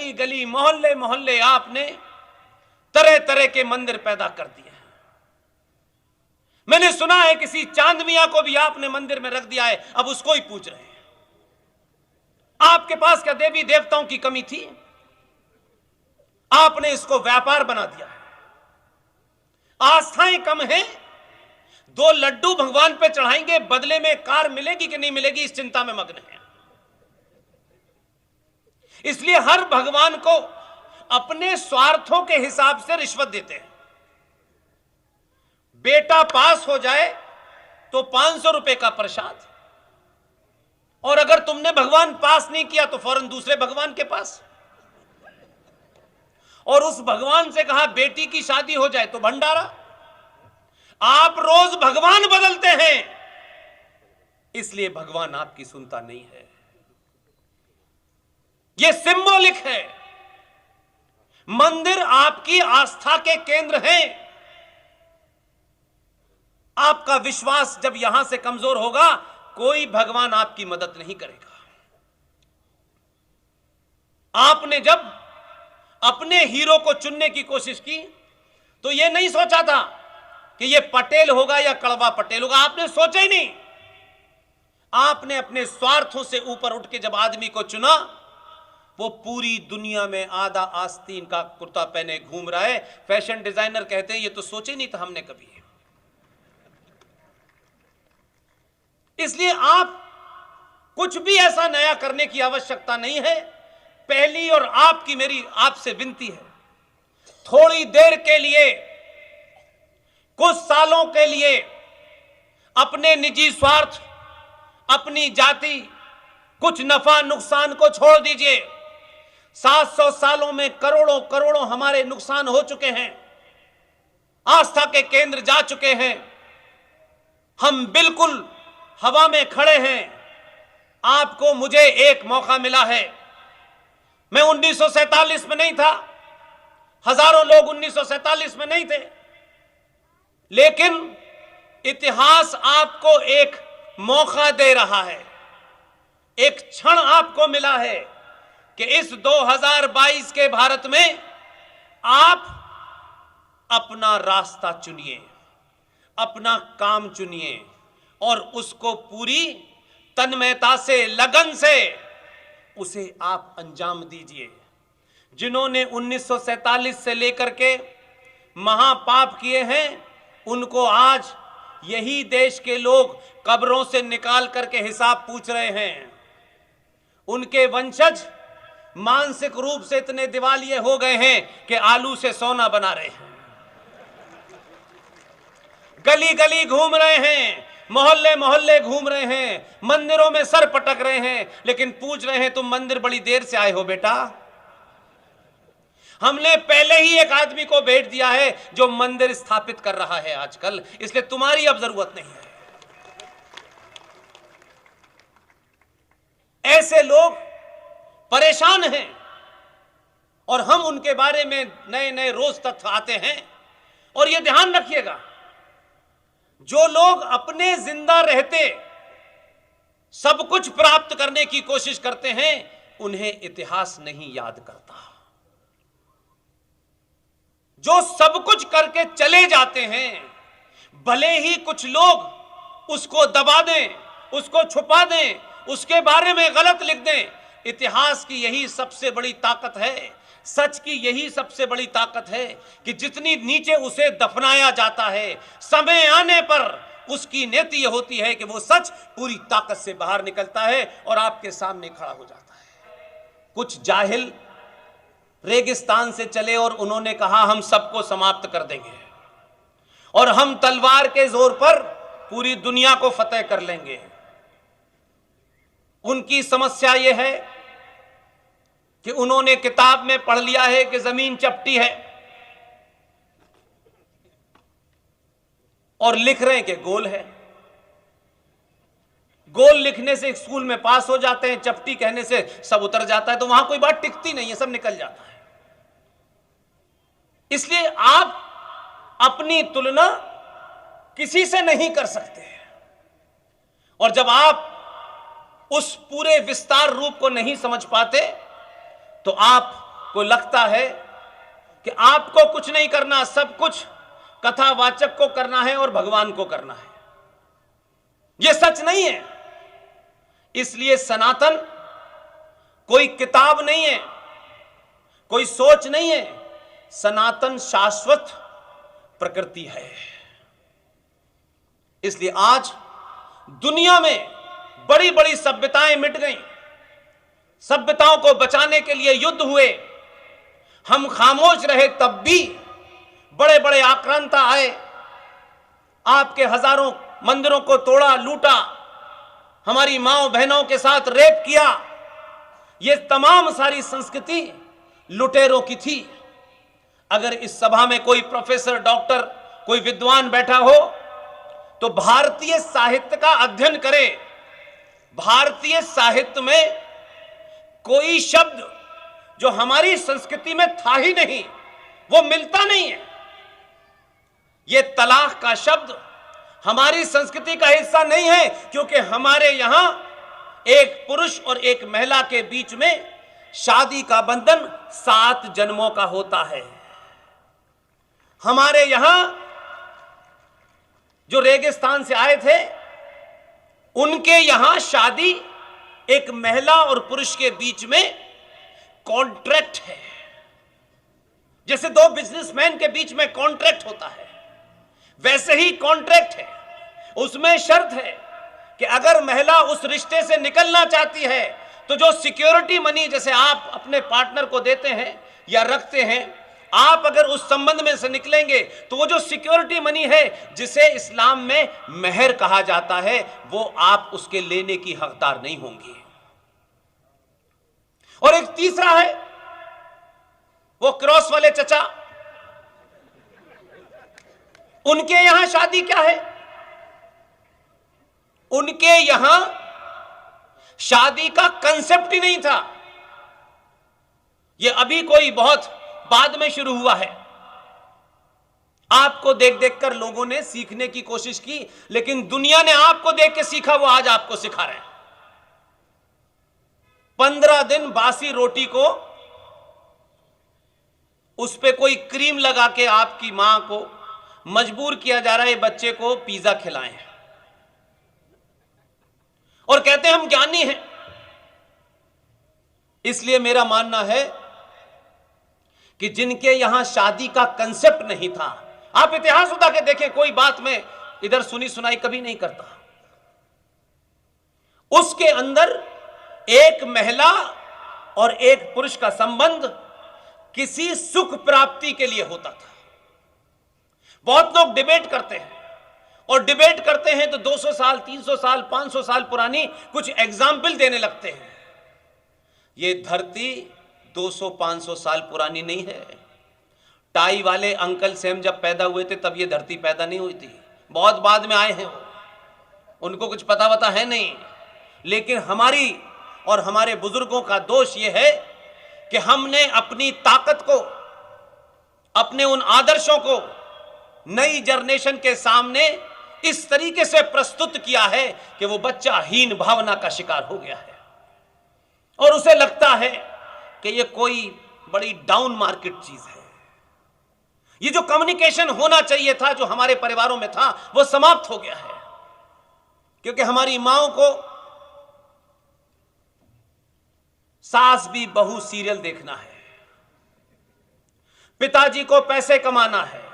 गली गली मोहल्ले मोहल्ले आपने तरह तरह के मंदिर पैदा कर दिए हैं। मैंने सुना है किसी चांद मियां को भी आपने मंदिर में रख दिया है, अब उसको ही पूछ रहे हैं आपके पास क्या देवी देवताओं की कमी थी? आपने इसको व्यापार बना दिया है। आस्थाएं कम हैं, 2 लड्डू भगवान पे चढ़ाएंगे, बदले में कार मिलेगी कि नहीं मिलेगी इस चिंता में मग्न है। इसलिए हर भगवान को अपने स्वार्थों के हिसाब से रिश्वत देते हैं। बेटा पास हो जाए तो 500 रुपए का प्रसाद, और अगर तुमने भगवान पास नहीं किया तो फौरन दूसरे भगवान के पास, और उस भगवान से कहा बेटी की शादी हो जाए तो भंडारा। आप रोज भगवान बदलते हैं, इसलिए भगवान आपकी सुनता नहीं है। यह सिंबॉलिक है। मंदिर आपकी आस्था के केंद्र हैं। आपका विश्वास जब यहां से कमजोर होगा, कोई भगवान आपकी मदद नहीं करेगा। आपने जब अपने हीरो को चुनने की कोशिश की तो यह नहीं सोचा था कि यह पटेल होगा या कड़वा पटेल होगा, आपने सोचा ही नहीं। आपने अपने स्वार्थों से ऊपर उठ के जब आदमी को चुना, वो पूरी दुनिया में आधा आस्तीन का कुर्ता पहने घूम रहा है। फैशन डिजाइनर कहते हैं ये तो सोचे नहीं था हमने कभी। इसलिए आप कुछ भी ऐसा नया करने की आवश्यकता नहीं है। पहली और आपकी मेरी आपसे विनती है, थोड़ी देर के लिए, कुछ सालों के लिए अपने निजी स्वार्थ, अपनी जाति, कुछ नफा नुकसान को छोड़ दीजिए। 700 सालों में करोड़ों करोड़ों हमारे नुकसान हो चुके हैं, आस्था के केंद्र जा चुके हैं, हम बिल्कुल हवा में खड़े हैं। आपको मुझे एक मौका मिला है। मैं 1947 में नहीं था, हजारों लोग 1947 में नहीं थे, लेकिन इतिहास आपको एक मौका दे रहा है। एक क्षण आपको मिला है कि इस 2022 के भारत में आप अपना रास्ता चुनिए, अपना काम चुनिए और उसको पूरी तन्मयता से, लगन से उसे आप अंजाम दीजिए। जिन्होंने 1947 से लेकर के महापाप किए हैं, उनको आज यही देश के लोग कब्रों से निकाल करके हिसाब पूछ रहे हैं। उनके वंशज मानसिक रूप से इतने दिवालिये हो गए हैं कि आलू से सोना बना रहे हैं, गली गली घूम रहे हैं, मोहल्ले मोहल्ले घूम रहे हैं, मंदिरों में सर पटक रहे हैं, लेकिन पूछ रहे हैं तुम मंदिर बड़ी देर से आए हो बेटा। हमने पहले ही एक आदमी को भेज दिया है जो मंदिर स्थापित कर रहा है आजकल, इसलिए तुम्हारी अब जरूरत नहीं है। ऐसे लोग परेशान हैं और हम उनके बारे में नए नए रोज तथ्य आते हैं। और यह ध्यान रखिएगा, जो लोग अपने जिंदा रहते सब कुछ प्राप्त करने की कोशिश करते हैं, उन्हें इतिहास नहीं याद करता। जो सब कुछ करके चले जाते हैं, भले ही कुछ लोग उसको दबा दें, उसको छुपा दें, उसके बारे में गलत लिख दें, इतिहास की यही सबसे बड़ी ताकत है, सच की यही सबसे बड़ी ताकत है कि जितनी नीचे उसे दफनाया जाता है, समय आने पर उसकी नीति यह होती है कि वो सच पूरी ताकत से बाहर निकलता है और आपके सामने खड़ा हो जाता है। कुछ जाहिल रेगिस्तान से चले और उन्होंने कहा हम सबको समाप्त कर देंगे और हम तलवार के जोर पर पूरी दुनिया को फतेह कर लेंगे। उनकी समस्या यह है कि उन्होंने किताब में पढ़ लिया है कि जमीन चपटी है और लिख रहे हैं कि गोल है। गोल लिखने से स्कूल में पास हो जाते हैं, चपटी कहने से सब उतर जाता है, तो वहां कोई बात टिकती नहीं है, सब निकल जाता है। इसलिए आप अपनी तुलना किसी से नहीं कर सकते। और जब आप उस पूरे विस्तार रूप को नहीं समझ पाते तो आप आपको लगता है कि आपको कुछ नहीं करना, सब कुछ कथावाचक को करना है और भगवान को करना है। यह सच नहीं है। इसलिए सनातन कोई किताब नहीं है, कोई सोच नहीं है। सनातन शाश्वत प्रकृति है। इसलिए आज दुनिया में बड़ी बड़ी सभ्यताएं मिट गईं, सभ्यताओं को बचाने के लिए युद्ध हुए, हम खामोश रहे, तब भी बड़े बड़े आक्रांता आए, आपके हजारों मंदिरों को तोड़ा, लूटा, हमारी माओ बहनों के साथ रेप किया। यह तमाम सारी संस्कृति लुटेरों की थी। अगर इस सभा में कोई प्रोफेसर, डॉक्टर, कोई विद्वान बैठा हो तो भारतीय साहित्य का अध्ययन करे। भारतीय साहित्य में कोई शब्द जो हमारी संस्कृति में था ही नहीं, वो मिलता नहीं है। यह तलाक का शब्द हमारी संस्कृति का हिस्सा नहीं है, क्योंकि हमारे यहां एक पुरुष और एक महिला के बीच में शादी का बंधन 7 जन्मों का होता है। हमारे यहां जो रेगिस्तान से आए थे, उनके यहां शादी एक महिला और पुरुष के बीच में कॉन्ट्रैक्ट है। जैसे 2 बिजनेसमैन के बीच में कॉन्ट्रैक्ट होता है, वैसे ही कॉन्ट्रैक्ट है। उसमें शर्त है कि अगर महिला उस रिश्ते से निकलना चाहती है तो जो सिक्योरिटी मनी जैसे आप अपने पार्टनर को देते हैं या रखते हैं, आप अगर उस संबंध में से निकलेंगे तो वो जो सिक्योरिटी मनी है, जिसे इस्लाम में मेहर कहा जाता है, वो आप उसके लेने की हकदार नहीं होंगे। और एक तीसरा है, वो क्रॉस वाले चचा, उनके यहां शादी क्या है? उनके यहां शादी का कंसेप्ट ही नहीं था। यह अभी कोई बहुत बाद में शुरू हुआ है। आपको देख देख कर लोगों ने सीखने की कोशिश की, लेकिन दुनिया ने आपको देख के सीखा, वो आज आपको सिखा रहे हैं। 15 दिन बासी रोटी को उस पे कोई क्रीम लगा के आपकी मां को मजबूर किया जा रहा है बच्चे को पिज्जा खिलाएं, और कहते हैं हम ज्ञानी हैं। इसलिए मेरा मानना है कि जिनके यहां शादी का कंसेप्ट नहीं था, आप इतिहास उठा के देखें, कोई बात मैं इधर सुनी सुनाई कभी नहीं करता, उसके अंदर एक महिला और एक पुरुष का संबंध किसी सुख प्राप्ति के लिए होता था। बहुत लोग डिबेट करते हैं, और डिबेट करते हैं तो 200 साल, 300 साल, 500 साल पुरानी कुछ एग्जाम्पल देने लगते हैं। यह धरती 200-500 साल पुरानी नहीं है। टाई वाले अंकल सेम जब पैदा हुए थे तब ये धरती पैदा नहीं हुई थी, बहुत बाद में आए हैं वो, उनको कुछ पता वता है नहीं। लेकिन हमारी और हमारे बुजुर्गों का दोष ये है कि हमने अपनी ताकत को, अपने उन आदर्शों को नई जनरेशन के सामने इस तरीके से प्रस्तुत किया है कि वो बच्चा हीन भावना का शिकार हो गया है, और उसे लगता है कि ये कोई बड़ी डाउन मार्केट चीज है। ये जो कम्युनिकेशन होना चाहिए था, जो हमारे परिवारों में था, वो समाप्त हो गया है। क्योंकि हमारी माओं को सास भी बहू सीरियल देखना है, पिताजी को पैसे कमाना है,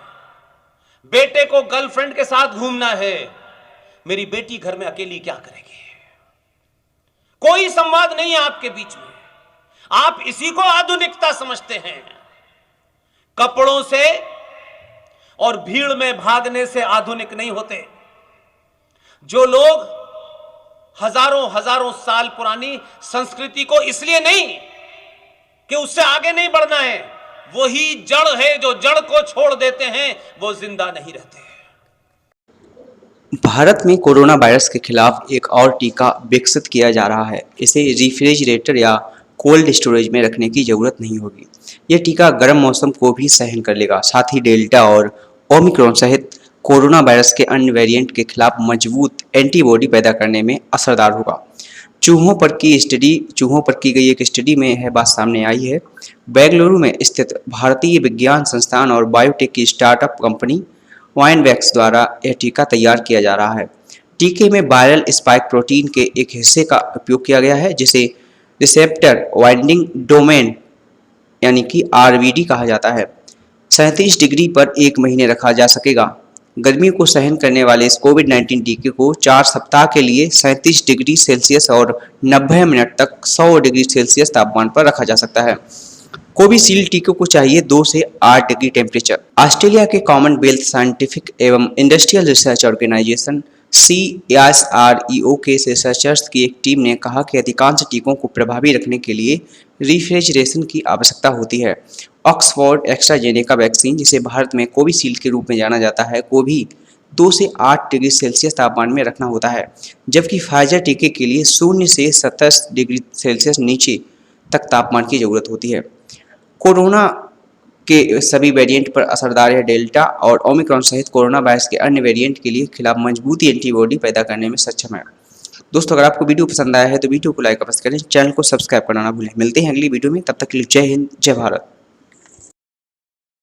बेटे को गर्लफ्रेंड के साथ घूमना है, मेरी बेटी घर में अकेली क्या करेगी? कोई संवाद नहीं है आपके बीच में। आप इसी को आधुनिकता समझते हैं। कपड़ों से और भीड़ में भागने से आधुनिक नहीं होते। जो लोग हजारों हजारों साल पुरानी संस्कृति को इसलिए नहीं कि उससे आगे नहीं बढ़ना है, वही जड़ है, जो जड़ को छोड़ देते हैं वो जिंदा नहीं रहते। भारत में कोरोना वायरस के खिलाफ एक और टीका विकसित किया जा रहा है। इसे रेफ्रिजरेटर या कोल्ड स्टोरेज में रखने की ज़रूरत नहीं होगी। यह टीका गर्म मौसम को भी सहन कर लेगा, साथ ही डेल्टा और ओमिक्रॉन सहित कोरोना वायरस के अन्य वेरिएंट के खिलाफ मजबूत एंटीबॉडी पैदा करने में असरदार होगा। चूहों पर की गई एक स्टडी में यह बात सामने आई है। बेंगलुरु में स्थित भारतीय विज्ञान संस्थान और बायोटेक की स्टार्टअप कंपनी वाइनवैक्स द्वारा यह टीका तैयार किया जा रहा है। टीके में वायरल स्पाइक प्रोटीन के एक हिस्से का उपयोग किया गया है, जिसे रिसेप्टर वाइंडिंग डोमेन यानी कि आरवीडी कहा जाता है। 37 डिग्री पर 1 महीने रखा जा सकेगा। गर्मी को सहन करने वाले इस कोविड-19 टीके को 4 सप्ताह के लिए 37 डिग्री सेल्सियस और 90 मिनट तक 100 डिग्री सेल्सियस तापमान पर रखा जा सकता है। कोविशील्ड टीके को चाहिए 2 से 8 डिग्री टेम्परेचर। ऑस्ट्रेलिया के कॉमनवेल्थ साइंटिफिक एवं इंडस्ट्रियल रिसर्च ऑर्गेनाइजेशन CSIRO के रिसर्चर्स की एक टीम ने कहा कि अधिकांश टीकों को प्रभावी रखने के लिए रिफ्रिजरेशन की आवश्यकता होती है। ऑक्सफोर्ड एस्ट्राजेनेका वैक्सीन, जिसे भारत में कोविशील्ड के रूप में जाना जाता है, को भी 2 से 8 डिग्री सेल्सियस तापमान में रखना होता है, जबकि फाइजर टीके के लिए 0 से 27 डिग्री सेल्सियस नीचे तक तापमान की जरूरत होती है। कोरोना के सभी वेरिएंट पर असरदार है डेल्टा और ओमिक्रॉन सहित कोरोना वायरस के अन्य वेरिएंट के लिए खिलाफ मजबूती एंटीबॉडी पैदा करने में सक्षम है। दोस्तों, अगर आपको वीडियो पसंद आया है तो वीडियो को लाइक अवश्य करें, चैनल को सब्सक्राइब करना ना भूलें। मिलते हैं अगली वीडियो में, तब तक के लिए जय हिंद, जय भारत।